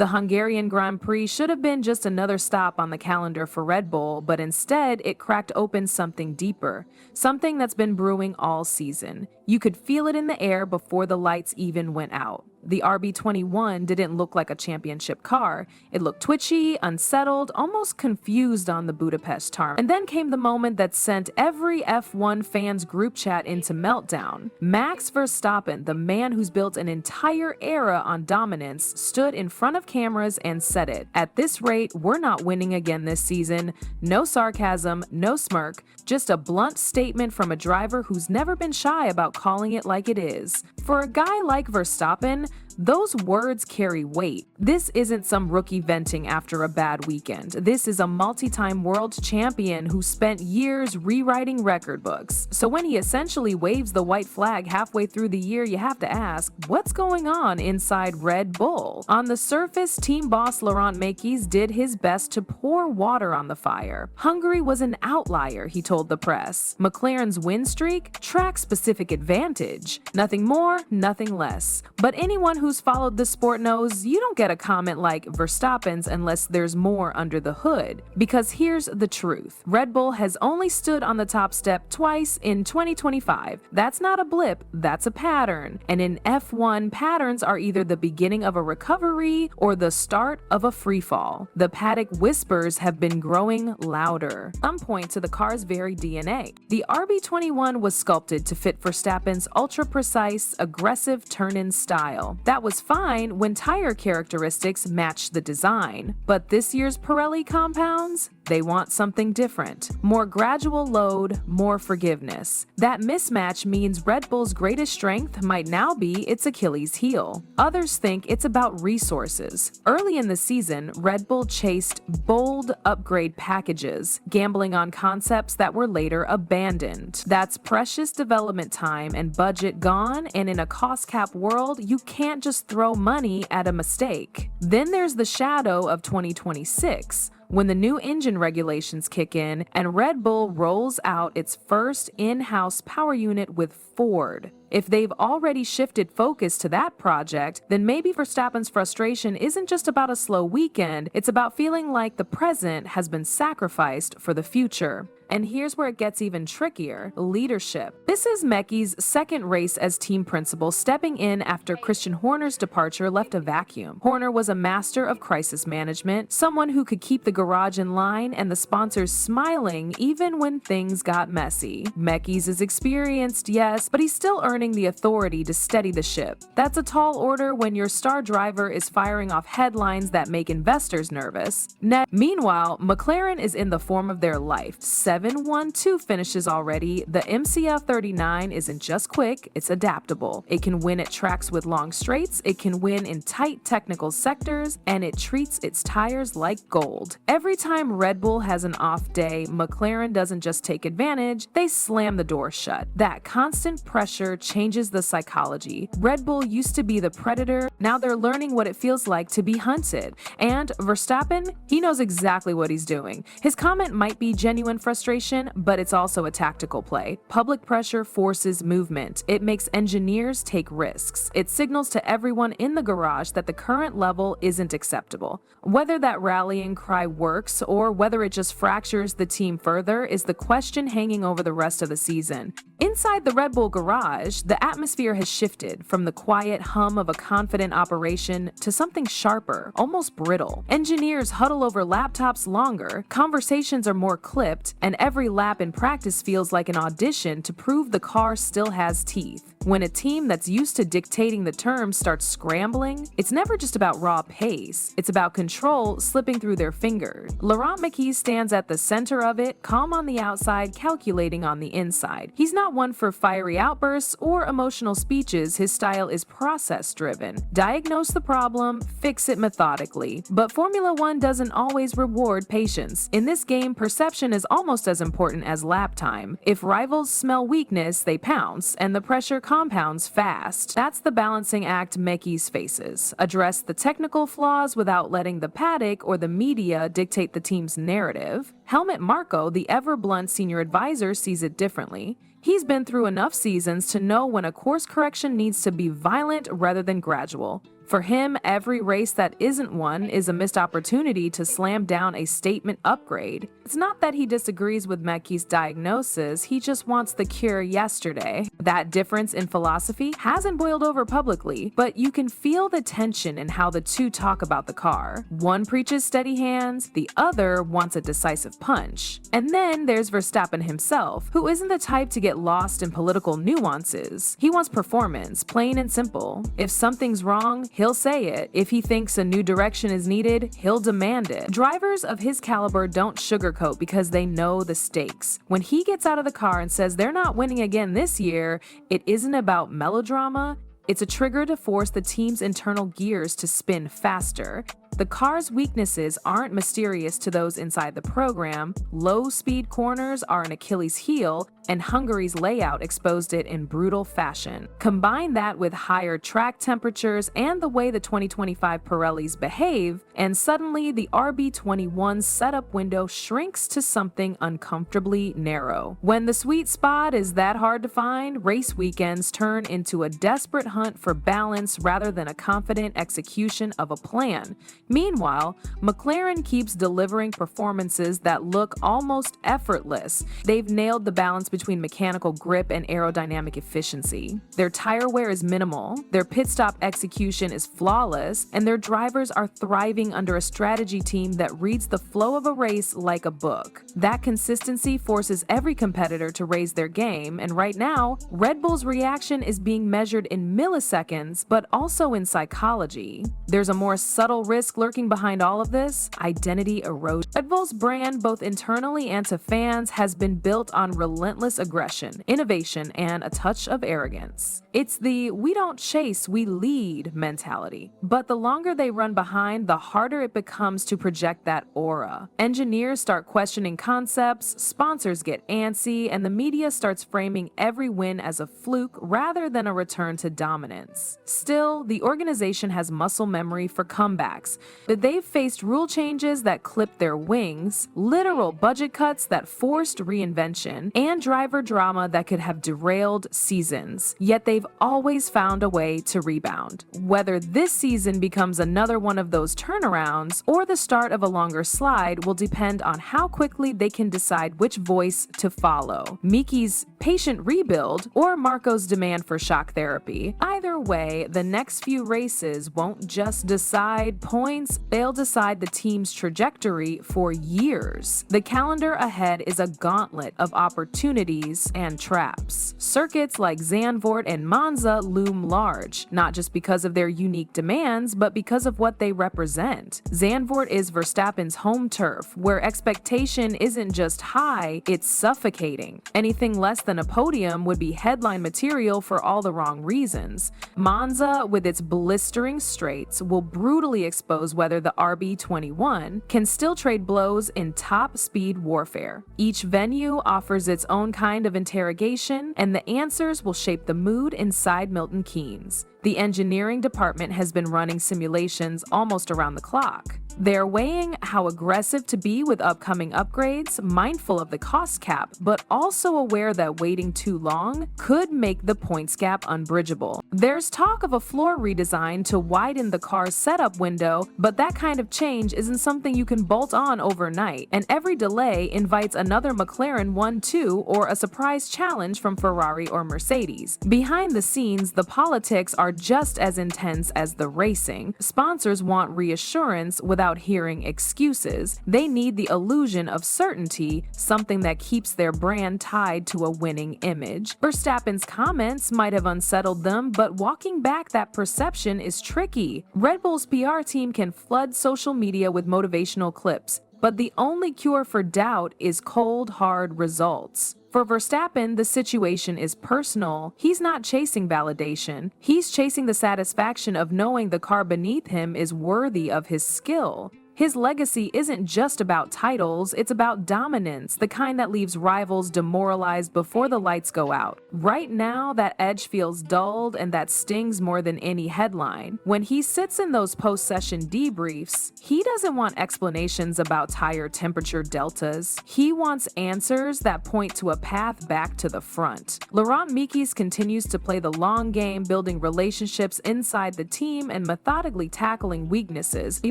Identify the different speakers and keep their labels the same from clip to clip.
Speaker 1: The Hungarian Grand Prix should have been just another stop on the calendar for Red Bull, but instead it cracked open something deeper, something that's been brewing all season. You could feel it in the air before the lights even went out. The RB21 didn't look like a championship car. It looked twitchy, unsettled, almost confused on the Budapest tarmac. And then came the moment that sent every F1 fans group chat into meltdown. Max Verstappen, the man who's built an entire era on dominance, stood in front of cameras and said it. At this rate, we're not winning again this season. No sarcasm, no smirk, just a blunt statement from a driver who's never been shy about calling it like it is. For a guy like Verstappen, those words carry weight. This isn't some rookie venting after a bad weekend. This is a multi-time world champion who spent years rewriting record books. So when he essentially waves the white flag halfway through the year, you have to ask, what's going on inside Red Bull? On the surface, team boss Laurent Mekies did his best to pour water on the fire. Hungary was an outlier, he told the press. McLaren's win streak? Track-specific advantage. Nothing more, nothing less. But anyone who's followed the sport knows you don't get a comment like Verstappen's unless there's more under the hood. Because here's the truth. Red Bull has only stood on the top step twice in 2025. That's not a blip, that's a pattern. And in F1, patterns are either the beginning of a recovery or the start of a freefall. The paddock whispers have been growing louder. Some point to the car's very DNA. The RB21 was sculpted to fit Verstappen's ultra-precise, aggressive turn-in style. That was fine when tire characteristics matched the design. But this year's Pirelli compounds? They want something different. More gradual load, more forgiveness. That mismatch means Red Bull's greatest strength might now be its Achilles heel. Others think it's about resources. Early in the season, Red Bull chased bold upgrade packages, gambling on concepts that were later abandoned. That's precious development time and budget gone, and in a cost cap world, you can't just throw money at a mistake. Then there's the shadow of 2026. When the new engine regulations kick in and Red Bull rolls out its first in-house power unit with Ford. If they've already shifted focus to that project, then maybe Verstappen's frustration isn't just about a slow weekend, it's about feeling like the present has been sacrificed for the future. And here's where it gets even trickier: leadership. This is Mekies' second race as team principal, stepping in after Christian Horner's departure left a vacuum. Horner was a master of crisis management, someone who could keep the garage in line and the sponsors smiling even when things got messy. Mekies is experienced, yes, but he's still earning the authority to steady the ship. That's a tall order when your star driver is firing off headlines that make investors nervous. Meanwhile, McLaren is in the form of their life. 7-1-2 finishes already. The MCF 39 isn't just quick, it's adaptable. It can win at tracks with long straights, it can win in tight technical sectors, and it treats its tires like gold. Every time Red Bull has an off day, McLaren doesn't just take advantage, they slam the door shut. That constant pressure changes the psychology. Red Bull used to be the predator, now they're learning what it feels like to be hunted. And Verstappen, he knows exactly what he's doing. His comment might be genuine frustration, but it's also a tactical play. Public pressure forces movement. It makes engineers take risks. It signals to everyone in the garage that the current level isn't acceptable. Whether that rallying cry works or whether it just fractures the team further is the question hanging over the rest of the season. Inside the Red Bull garage, the atmosphere has shifted from the quiet hum of a confident operation to something sharper, almost brittle. Engineers huddle over laptops longer, conversations are more clipped, and every lap in practice feels like an audition to prove the car still has teeth. When a team that's used to dictating the terms starts scrambling, it's never just about raw pace, it's about control slipping through their fingers. Laurent Mekies stands at the center of it, calm on the outside, calculating on the inside. He's not one for fiery outbursts or emotional speeches, his style is process-driven. Diagnose the problem, fix it methodically. But Formula One doesn't always reward patience. In this game, perception is almost as important as lap time. If rivals smell weakness, they pounce, and the pressure compounds fast. That's the balancing act Mekies faces. Address the technical flaws without letting the paddock or the media dictate the team's narrative. Helmut Marko, the ever-blunt senior advisor, sees it differently. He's been through enough seasons to know when a course correction needs to be violent rather than gradual. For him, every race that isn't one is a missed opportunity to slam down a statement upgrade. It's not that he disagrees with Mekies' diagnosis, he just wants the cure yesterday. That difference in philosophy hasn't boiled over publicly, but you can feel the tension in how the two talk about the car. One preaches steady hands, the other wants a decisive punch. And then there's Verstappen himself, who isn't the type to get lost in political nuances. He wants performance, plain and simple. If something's wrong, he'll say it. If he thinks a new direction is needed, he'll demand it. Drivers of his caliber don't sugarcoat because they know the stakes. When he gets out of the car and says they're not winning again this year, it isn't about melodrama. It's a trigger to force the team's internal gears to spin faster. The car's weaknesses aren't mysterious to those inside the program. Low-speed corners are an Achilles heel, and Hungary's layout exposed it in brutal fashion. Combine that with higher track temperatures and the way the 2025 Pirellis behave, and suddenly the RB21's setup window shrinks to something uncomfortably narrow. When the sweet spot is that hard to find, race weekends turn into a desperate hunt for balance rather than a confident execution of a plan. Meanwhile, McLaren keeps delivering performances that look almost effortless. They've nailed the balance between mechanical grip and aerodynamic efficiency. Their tire wear is minimal, their pit stop execution is flawless, and their drivers are thriving under a strategy team that reads the flow of a race like a book. That consistency forces every competitor to raise their game, and right now, Red Bull's reaction is being measured in milliseconds, but also in psychology. There's a more subtle risk lurking behind all of this: identity erosion. Red Bull's brand, both internally and to fans, has been built on relentless aggression, innovation, and a touch of arrogance. It's the "we don't chase, we lead" mentality. But the longer they run behind, the harder it becomes to project that aura. Engineers start questioning concepts, sponsors get antsy, and the media starts framing every win as a fluke rather than a return to dominance. Still, the organization has muscle memory for comebacks. They've faced rule changes that clipped their wings, literal budget cuts that forced reinvention, and driver drama that could have derailed seasons. Yet they've always found a way to rebound. Whether this season becomes another one of those turnarounds or the start of a longer slide will depend on how quickly they can decide which voice to follow: Mekies' patient rebuild or Marko's demand for shock therapy. Either way, the next few races won't just decide points, they'll decide the team's trajectory for years. The calendar ahead is a gauntlet of opportunities and traps. Circuits like Zandvoort and Monza loom large, not just because of their unique demands, but because of what they represent. Zandvoort is Verstappen's home turf, where expectation isn't just high, it's suffocating. Anything less than a podium would be headline material for all the wrong reasons. Monza, with its blistering straights, will brutally expose whether the RB21 can still trade blows in top speed warfare. Each venue offers its own kind of interrogation, and the answers will shape the mood inside Milton Keynes. The engineering department has been running simulations almost around the clock. They're weighing how aggressive to be with upcoming upgrades, mindful of the cost cap, but also aware that waiting too long could make the points gap unbridgeable. There's talk of a floor redesign to widen the car's setup window, but that kind of change isn't something you can bolt on overnight, and every delay invites another McLaren 1-2 or a surprise challenge from Ferrari or Mercedes. Behind the scenes, the politics are just as intense as the racing. Sponsors want reassurance without hearing excuses. They need the illusion of certainty, something that keeps their brand tied to a winning image. Verstappen's comments might have unsettled them, but walking back that perception is tricky. Red Bull's PR team can flood social media with motivational clips, but the only cure for doubt is cold, hard results. For Verstappen, the situation is personal. He's not chasing validation. He's chasing the satisfaction of knowing the car beneath him is worthy of his skill. His legacy isn't just about titles, it's about dominance, the kind that leaves rivals demoralized before the lights go out. Right now, that edge feels dulled and that stings more than any headline. When he sits in those post-session debriefs, he doesn't want explanations about tire temperature deltas. He wants answers that point to a path back to the front. Laurent Mekies continues to play the long game, building relationships inside the team and methodically tackling weaknesses. He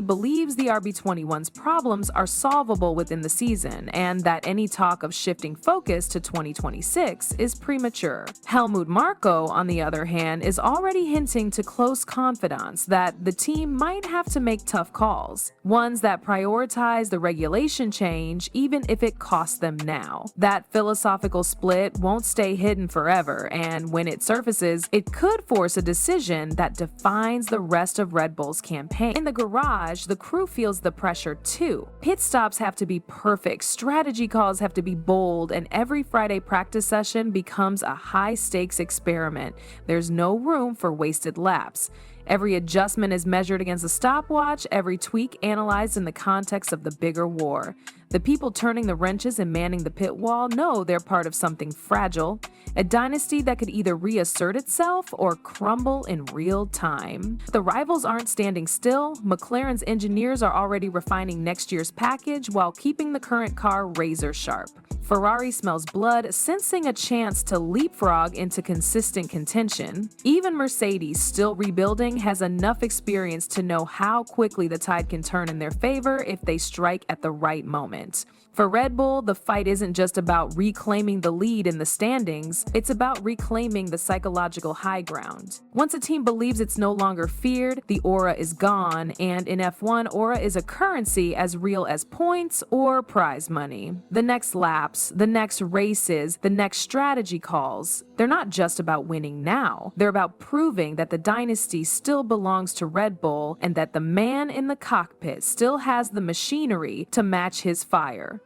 Speaker 1: believes the RB21's problems are solvable within the season, and that any talk of shifting focus to 2026 is premature. Helmut Marko, on the other hand, is already hinting to close confidants that the team might have to make tough calls, ones that prioritize the regulation change even if it costs them now. That philosophical split won't stay hidden forever, and when it surfaces, it could force a decision that defines the rest of Red Bull's campaign. In the garage, the crew feels the pressure too. Pit stops have to be perfect, strategy calls have to be bold, and every Friday practice session becomes a high-stakes experiment. There's no room for wasted laps. Every adjustment is measured against a stopwatch, every tweak analyzed in the context of the bigger war. The people turning the wrenches and manning the pit wall know they're part of something fragile, a dynasty that could either reassert itself or crumble in real time. The rivals aren't standing still. McLaren's engineers are already refining next year's package while keeping the current car razor sharp. Ferrari smells blood, sensing a chance to leapfrog into consistent contention. Even Mercedes, still rebuilding, has enough experience to know how quickly the tide can turn in their favor if they strike at the right moment. For Red Bull, the fight isn't just about reclaiming the lead in the standings, it's about reclaiming the psychological high ground. Once a team believes it's no longer feared, the aura is gone, and in F1, aura is a currency as real as points or prize money. The next laps, the next races, the next strategy calls, they're not just about winning now, they're about proving that the dynasty still belongs to Red Bull and that the man in the cockpit still has the machinery to match his fire.